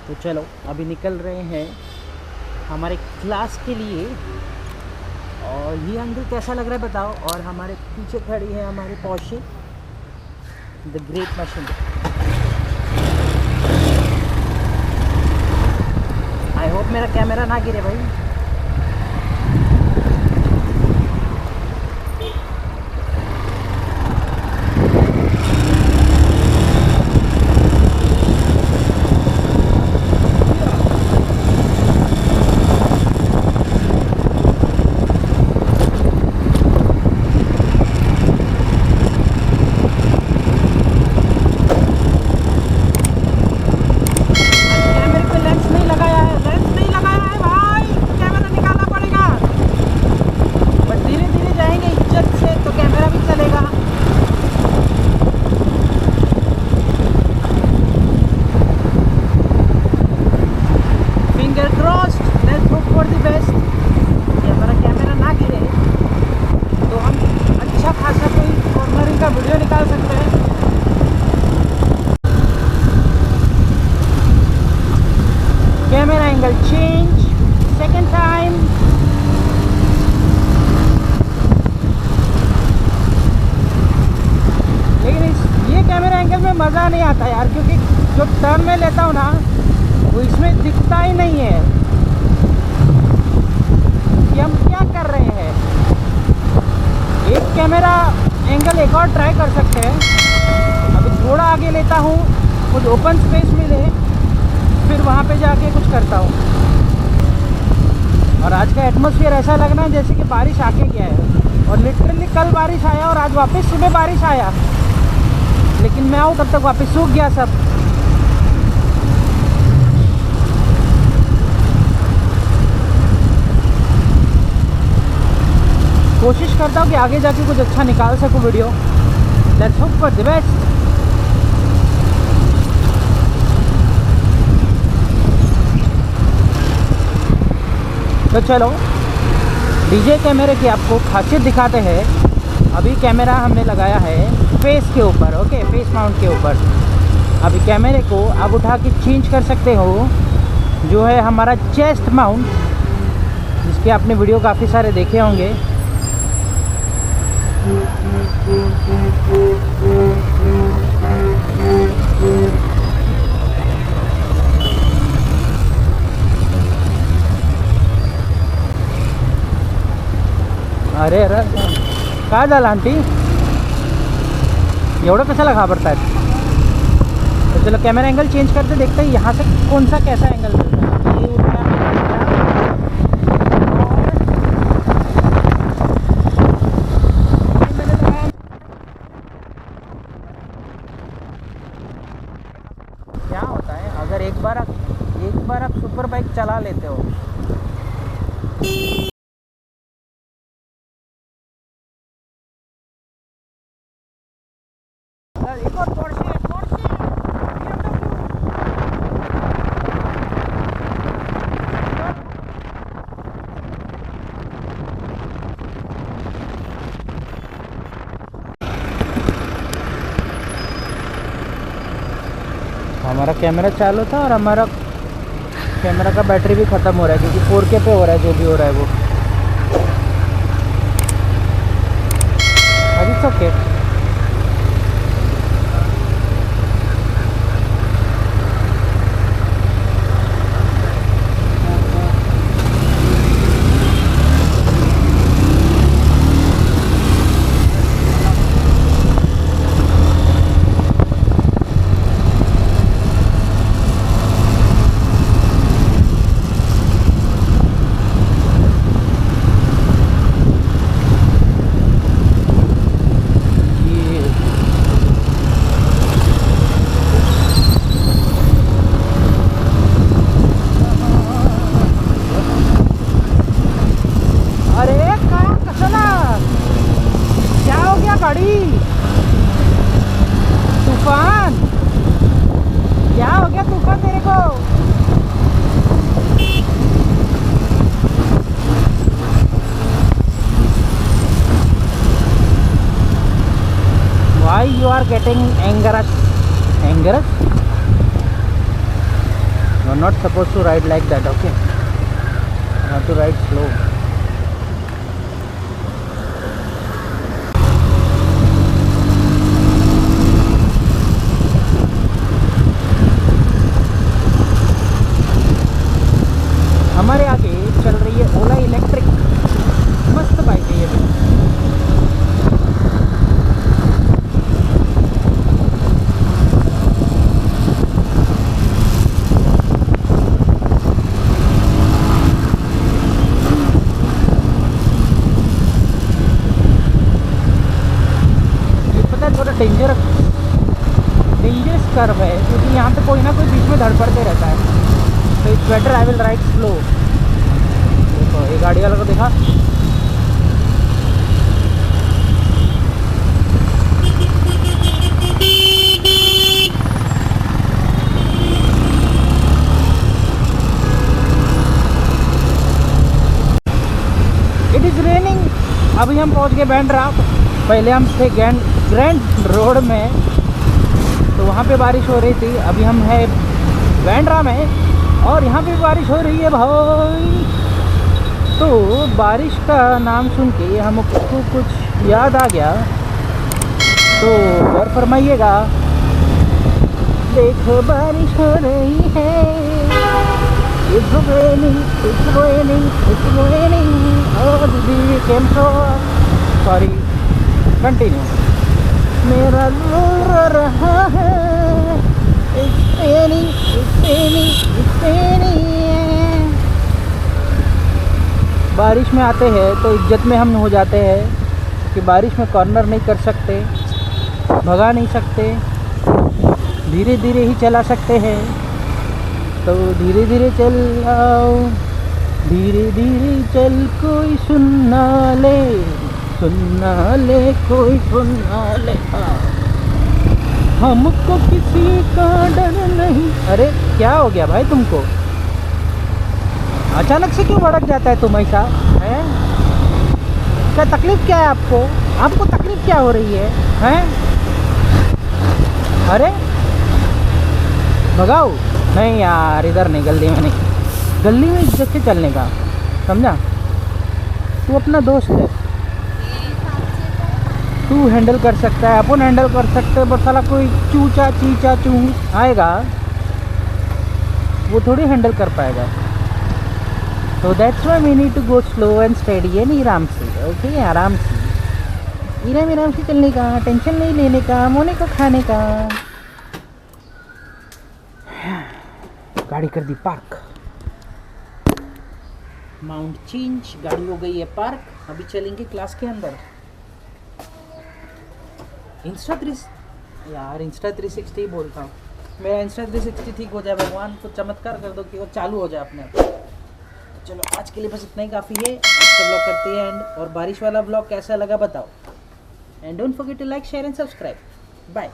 तो चलो अभी निकल रहे हैं हमारे क्लास के लिए। और ये एंगल कैसा लग रहा है बताओ। और हमारे पीछे खड़ी है हमारी Porsche the great machine. I hope मेरा कैमरा ना गिरे भाई। Camera angle change second time. लेकिन ये कैमरा एंगल में मज़ा नहीं आता यार, क्योंकि जो टर्न में लेता हूँ ना वो इसमें दिखता ही नहीं है कि हम क्या कर रहे हैं। एक कैमरा एंगल एक और ट्राई कर सकते हैं। अभी थोड़ा आगे लेता हूँ, कुछ ओपन स्पेस मिले फिर वहाँ पे जाके कुछ करता हूँ। और आज का एटमॉस्फेयर ऐसा लग रहा है जैसे कि बारिश आके गया है। और लिटरली कल बारिश आया और आज वापस सुबह बारिश आया, लेकिन मैं आऊँ तब तक वापस सूख गया सब। कोशिश करता हूँ कि आगे जाके कुछ अच्छा निकाल सकूँ video. Let's hope for the best. तो चलो डीजे कैमरे की आपको खासियत दिखाते हैं। अभी कैमरा हमने लगाया है फेस के ऊपर, ओके, फेस माउंट के ऊपर। अभी कैमरे को आप उठा के चेंज कर सकते हो, जो है हमारा चेस्ट माउंट, जिसके आपने वीडियो काफ़ी सारे देखे होंगे। अरे अरे काय झालं आंटी, एवढं कशाला घाबरतायत? तो चलो कैमरा एंगल चेंज करते देखते हैं यहाँ से कौन सा कैसा एंगल मिलता है। ये क्या होता है अगर एक बार आप सुपर बाइक चला लेते हो। एक और पोर्शे हमारा कैमरा चालू था और हमारा कैमरा का बैटरी भी ख़त्म हो रहा है, क्योंकि 4K पे हो रहा है जो भी हो रहा है वो। अभी इट्स ओके। गाड़ी तूफान, क्या हो गया तूफान तेरे को? Why you are getting angerous? You are not supposed to ride like that, okay? You have to ride slow. हमारे आगे चल रही है ओला इलेक्ट्रिक, मस्त बाइक है ये भी। ये पता है थोड़ा डेंजरस कर्व है, क्योंकि यहाँ पे कोई ना कोई बीच में धड़पड़ते रहता है, तो it's better I will ride slow. देखो ये गाड़ी वाला को देखा, इट इज़ रेनिंग। अभी हम पहुंच गए बैंड्रा। पहले हम थे ग्रैंड रोड में, तो वहाँ पे बारिश हो रही थी। अभी हम है बैंड्रा में और यहाँ पे बारिश हो रही है भाई। तो बारिश का नाम सुन के हमको कुछ याद आ गया, तो गौर फरमाइएगा। देखो बारिश हो रही है, it's raining, it's raining, it's raining, और दीदी केम सो, सॉरी कंटिन्यू। मेरा रो रहा है, it's raining, it's raining, it's raining। बारिश में आते हैं तो इज्जत में हम हो जाते हैं कि बारिश में कॉर्नर नहीं कर सकते, भगा नहीं सकते, धीरे धीरे ही चला सकते हैं। तो धीरे धीरे चल आओ, धीरे धीरे चल, कोई सुनना ले, सुनना ले, कोई सुनना ले। हमको किसी का डर नहीं। अरे क्या हो गया भाई तुमको? अचानक से क्यों भड़क जाता है तुम ऐसा? है क्या तकलीफ, क्या है आपको? आपको तकलीफ क्या हो रही है? हैं? अरे भगाओ नहीं यार, इधर नहीं, गली में नहीं, गली में इज्जत से चलने का, समझा? तू अपना दोस्त है, तू हैंडल कर सकता है, अपन हैंडल कर सकते हैं, बट साला कोई चूचा चीचा चू आएगा वो थोड़ी हैंडल कर पाएगा। तो that's why we need to go slow and steady and आराम से, ओके? आराम से, आराम से चलने का, टेंशन नहीं लेने का, मोने को खाने का। गाड़ी कर दी पार्क, माउंट चेंज, गाड़ी हो गई है पार्क। अभी चलेंगे क्लास के अंदर। इंस्टा 360 बोलता हूँ, मेरा इंस्टा 360 ठीक हो जाए, भगवान को चमत्कार कर दो कि वो चालू हो जाए अपने आप। चलो आज के लिए बस इतना ही काफ़ी है। आज का ब्लॉग करते हैं एंड, और बारिश वाला ब्लॉग कैसा लगा बताओ। And don't forget to like, share and subscribe. Bye.